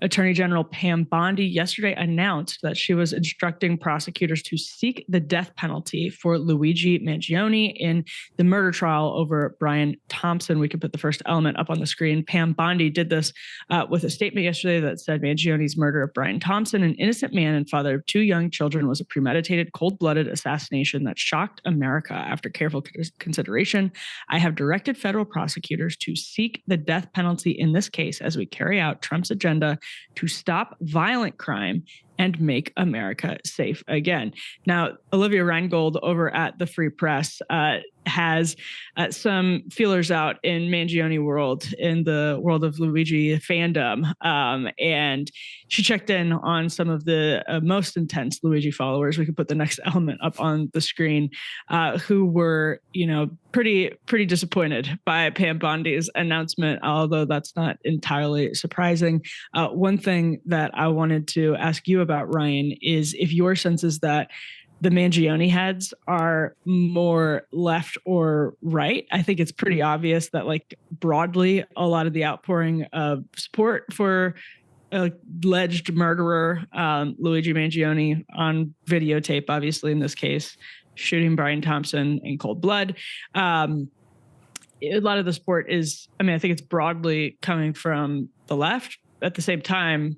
Attorney General Pam Bondi yesterday announced that she was instructing prosecutors to seek the death penalty for Luigi Mangione in the murder trial over Brian Thompson. We can put the first element up on the screen. Pam Bondi did this with a statement yesterday that said Mangione's murder of Brian Thompson, an innocent man and father of 2 young children, was a premeditated, cold-blooded assassination that shocked America. After careful consideration, I have directed federal prosecutors to seek the death penalty in this case as we carry out Trump's agenda to stop violent crime and make America safe again. Now, Olivia Reingold over at the Free Press has some feelers out in Mangione world, in the world of Luigi fandom. And she checked in on some of the most intense Luigi followers. We could put the next element up on the screen, who were, pretty disappointed by Pam Bondi's announcement, although that's not entirely surprising. One thing that I wanted to ask you about, Ryan, is if your sense is that the Mangione heads are more left or right. I think it's pretty obvious that, like, broadly, a lot of the outpouring of support for alleged murderer Luigi Mangione on videotape, obviously in this case, shooting Brian Thompson in cold blood. A lot of the support is, I think it's broadly coming from the left. At the same time,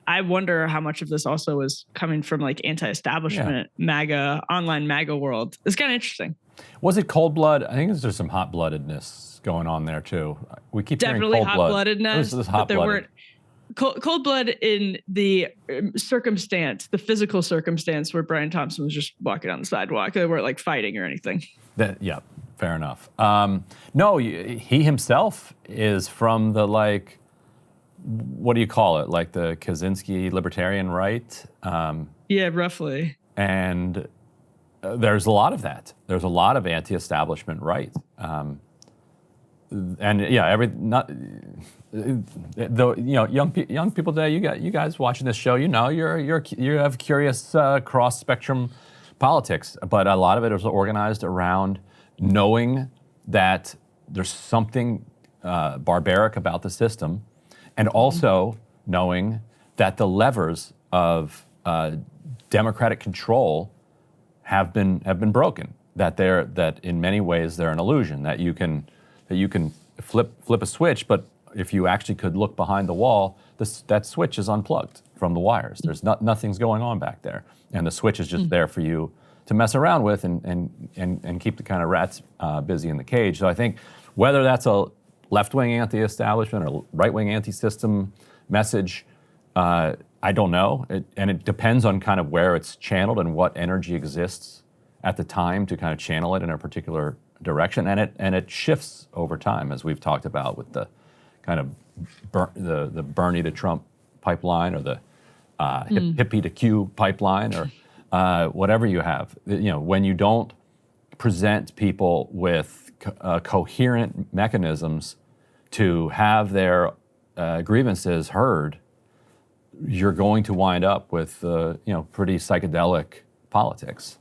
I wonder how much of this also is coming from like anti-establishment, MAGA, online MAGA world. It's kind of interesting. Was it cold blood? I think there's some hot-bloodedness going on there too. We keep definitely hearing cold hot-bloodedness, blood. but there weren't cold blood in the circumstance, the physical circumstance where Brian Thompson was just walking on the sidewalk. They weren't like fighting or anything. Yeah, fair enough. No, he himself is from the what do you call it? Like the Kaczynski libertarian right? Yeah, roughly. And there's a lot of that. There's a lot of anti-establishment right. And yeah, young people today, you guys watching this show, you have curious cross-spectrum politics, but a lot of it is organized around knowing that there's something barbaric about the system, and also knowing that the levers of democratic control have been broken. That in many ways they're an illusion. That you can flip a switch, but if you actually could look behind the wall, that switch is unplugged from the wires. There's nothing's going on back there, and the switch is just there for you to mess around with and keep the kind of rats busy in the cage. So I think whether that's a left-wing anti-establishment or right-wing anti-system message, I don't know. It depends on kind of where it's channeled and what energy exists at the time to kind of channel it in a particular direction. And it shifts over time, as we've talked about with the kind of the Bernie to Trump pipeline, or the hippie to Q pipeline, or whatever you have. When you don't present people with coherent mechanisms to have their grievances heard, you're going to wind up with pretty psychedelic politics.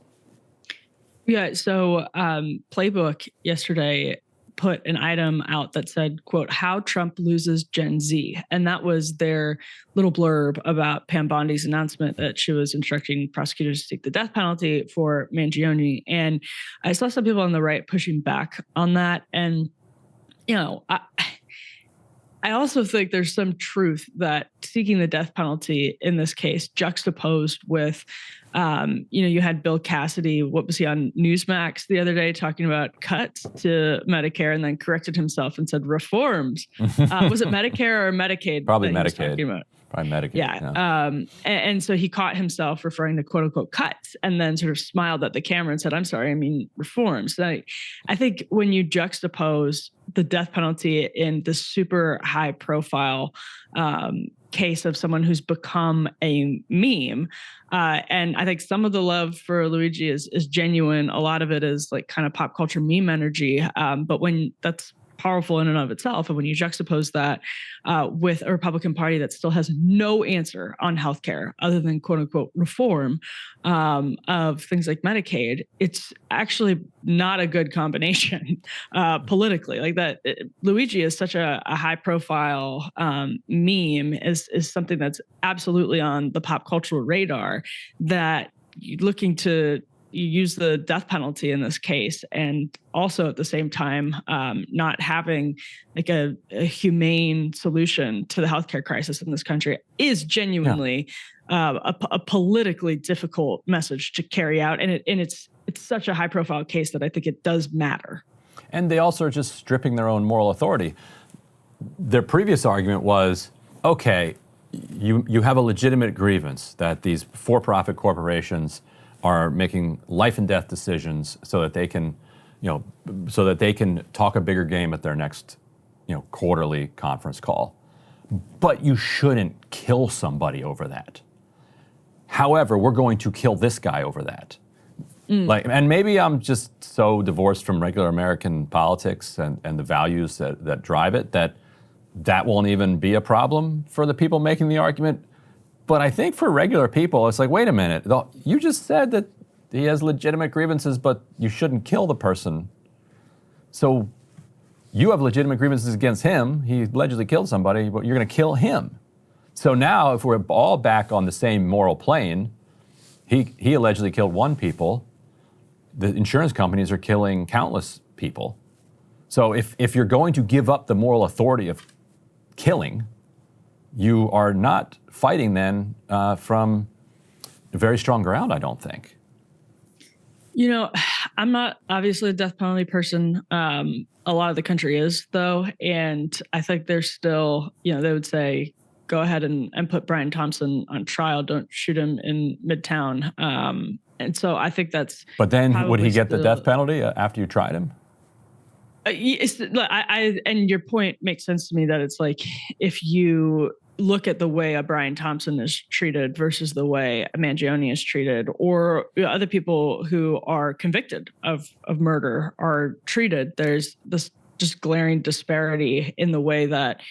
Yeah, so Playbook yesterday put an item out that said, quote, "How Trump Loses Gen Z." And that was their little blurb about Pam Bondi's announcement that she was instructing prosecutors to seek the death penalty for Mangione. And I saw some people on the right pushing back on that. And, I also think there's some truth that seeking the death penalty in this case, juxtaposed with, you had Bill Cassidy, what was he on Newsmax the other day, talking about cuts to Medicare, and then corrected himself and said reforms. Was it Medicare or Medicaid? Probably Medicaid. Probably Medicaid. Yeah. And so he caught himself referring to quote unquote cuts, and then sort of smiled at the camera and said, "I'm sorry, I mean reforms." So I think when you juxtapose the death penalty in the super high profile case of someone who's become a meme, and I think some of the love for Luigi is genuine. A lot of it is like kind of pop culture meme energy. But when that's powerful in and of itself. And when you juxtapose that with a Republican Party that still has no answer on healthcare other than quote unquote reform of things like Medicaid, it's actually not a good combination politically. Like that, Luigi is such a high profile meme is something that's absolutely on the pop cultural radar, that looking to use the death penalty in this case, and also at the same time not having like a humane solution to the healthcare crisis in this country is genuinely a politically difficult message to carry out, and it's such a high profile case that I think it does matter. And they also are just stripping their own moral authority. Their previous argument was, okay, you have a legitimate grievance that these for-profit corporations are making life and death decisions so that they can, so that they can talk a bigger game at their next, quarterly conference call. But you shouldn't kill somebody over that. However, we're going to kill this guy over that. And maybe I'm just so divorced from regular American politics and the values that drive it that won't even be a problem for the people making the argument. But I think for regular people, it's like, wait a minute, you just said that he has legitimate grievances, but you shouldn't kill the person. So you have legitimate grievances against him. He allegedly killed somebody, but you're going to kill him. So now if we're all back on the same moral plane, he allegedly killed one people. The insurance companies are killing countless people. So if you're going to give up the moral authority of killing, you are not fighting then from very strong ground, I don't think. I'm not obviously a death penalty person. A lot of the country is, though. And I think there's still, they would say, go ahead and put Brian Thompson on trial. Don't shoot him in Midtown. And so I think that's. But then would he get the death penalty after you tried him? And your point makes sense to me that it's like, if you look at the way a Brian Thompson is treated versus the way a Mangione is treated, or other people who are convicted of murder are treated, there's this just glaring disparity in the way that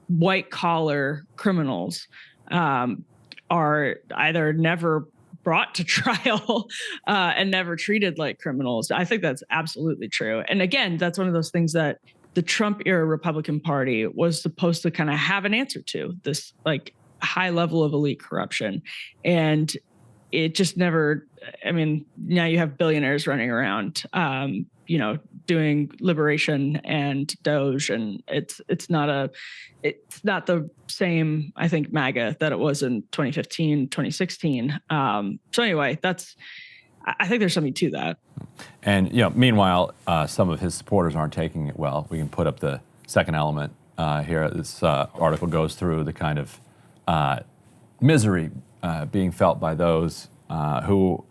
white collar criminals are either never brought to trial and never treated like criminals. I think that's absolutely true. And again, that's one of those things that the Trump era Republican Party was supposed to kind of have an answer to, this like high level of elite corruption. And it just never, now you have billionaires running around, doing liberation and Doge, and it's not the same, I think, MAGA that it was in 2015, 2016. So anyway, I think there's something to that. And meanwhile, some of his supporters aren't taking it well. We can put up the second element here. This article goes through the kind of misery being felt by those who,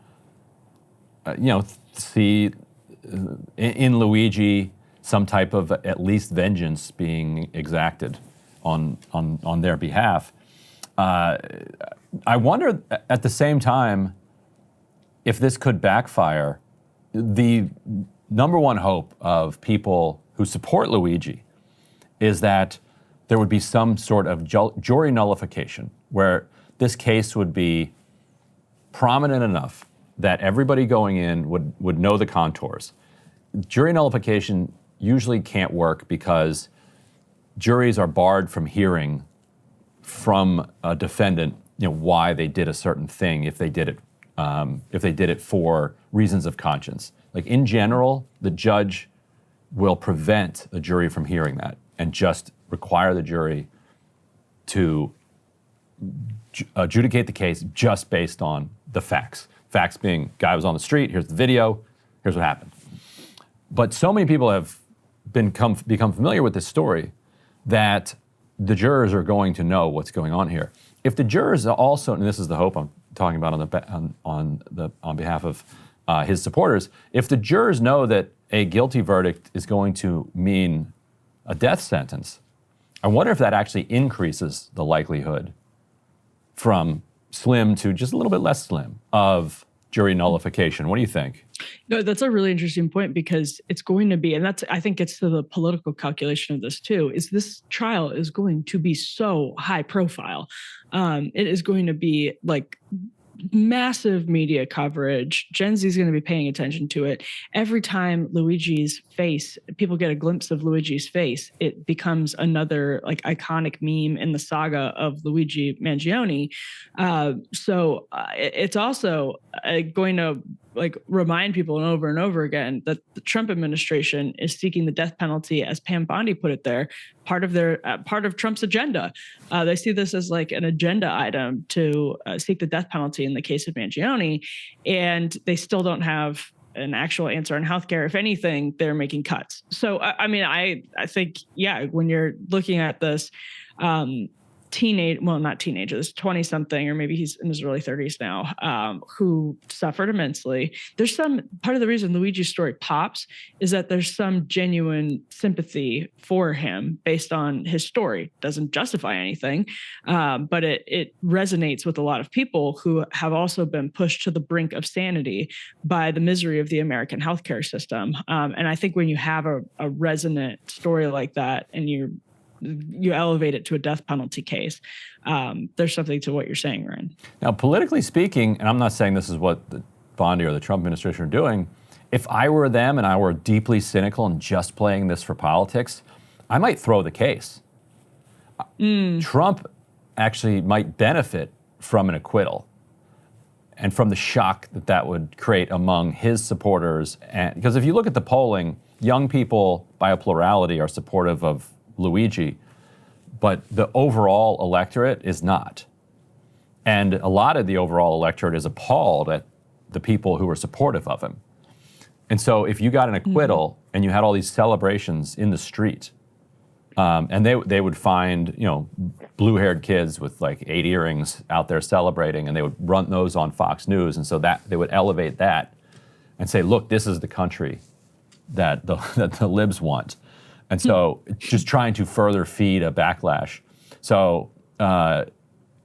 see in Luigi some type of at least vengeance being exacted on their behalf. I wonder at the same time if this could backfire. The number one hope of people who support Luigi is that there would be some sort of jury nullification where this case would be prominent enough that everybody going in would know the contours. Jury nullification usually can't work because juries are barred from hearing from a defendant, why they did a certain thing if they did it for reasons of conscience. Like in general, the judge will prevent the jury from hearing that and just require the jury to adjudicate the case just based on the facts. Facts being, guy was on the street, here's the video, here's what happened. But so many people have become familiar with this story that the jurors are going to know what's going on here. If the jurors also, and this is the hope I'm talking about on behalf of his supporters, if the jurors know that a guilty verdict is going to mean a death sentence, I wonder if that actually increases the likelihood from slim to just a little bit less slim of jury nullification. What do you think? No, that's a really interesting point, because it's going to be, and that's, I think it's to the political calculation of this too, is this trial is going to be so high profile. It is going to be like massive media coverage. Gen Z is going to be paying attention to it. Every time Luigi's face, people get a glimpse of Luigi's face, it becomes another like iconic meme in the saga of Luigi Mangione. It's also going to like remind people and over again that the Trump administration is seeking the death penalty, as Pam Bondi put it there, part of Trump's agenda. They see this as like an agenda item to seek the death penalty in the case of Mangione, and they still don't have an actual answer on healthcare. If anything, they're making cuts. So, I think, yeah, when you're looking at this, not teenagers, 20 something, or maybe he's in his early 30s now, who suffered immensely. There's some part of the reason Luigi's story pops is that there's some genuine sympathy for him based on his story. Doesn't justify anything, but it resonates with a lot of people who have also been pushed to the brink of sanity by the misery of the American healthcare system. And I think when you have a resonant story like that, and you elevate it to a death penalty case, there's something to what you're saying, Ryan. Now, politically speaking, and I'm not saying this is what the Bondi or the Trump administration are doing, if I were them and I were deeply cynical and just playing this for politics, I might throw the case. Trump actually might benefit from an acquittal and from the shock that would create among his supporters. And because if you look at the polling, young people by a plurality are supportive of Luigi, but the overall electorate is not. And a lot of the overall electorate is appalled at the people who are supportive of him. And so if you got an acquittal and you had all these celebrations in the street, and they would find, blue-haired kids with like 8 earrings out there celebrating, and they would run those on Fox News, and so that they would elevate that and say, look, this is the country that the libs want. And so just trying to further feed a backlash. So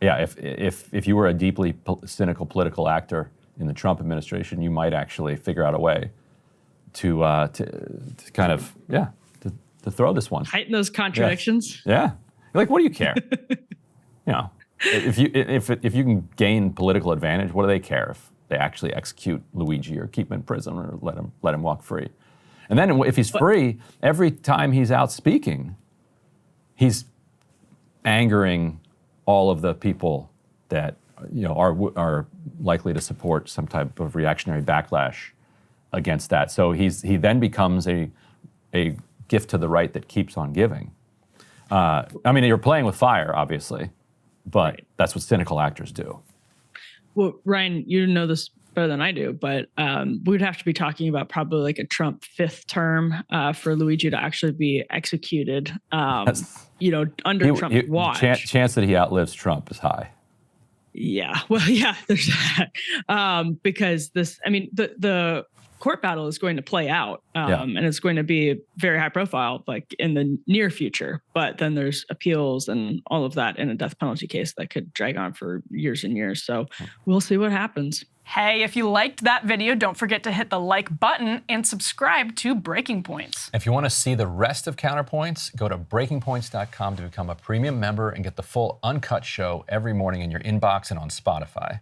if you were a deeply cynical political actor in the Trump administration, you might actually figure out a way to kind of, to throw this one. Heighten those contradictions. Yeah. You're like, what do you care? If you can gain political advantage, what do they care if they actually execute Luigi or keep him in prison or let him walk free? And then if he's free, every time he's out speaking, he's angering all of the people that are likely to support some type of reactionary backlash against that. So he then becomes a gift to the right that keeps on giving. You're playing with fire, obviously, but that's what cynical actors do. Well, Ryan, you know this better than I do, but we'd have to be talking about probably like a Trump 5th term for Luigi to actually be executed, under Trump's watch. Chance that he outlives Trump is high. Yeah, well, yeah, there's that. Because the court battle is going to play out, and it's going to be very high profile, like in the near future. But then there's appeals and all of that in a death penalty case that could drag on for years and years. So we'll see what happens. Hey, if you liked that video, don't forget to hit the like button and subscribe to Breaking Points. If you want to see the rest of Counterpoints, go to breakingpoints.com to become a premium member and get the full uncut show every morning in your inbox and on Spotify.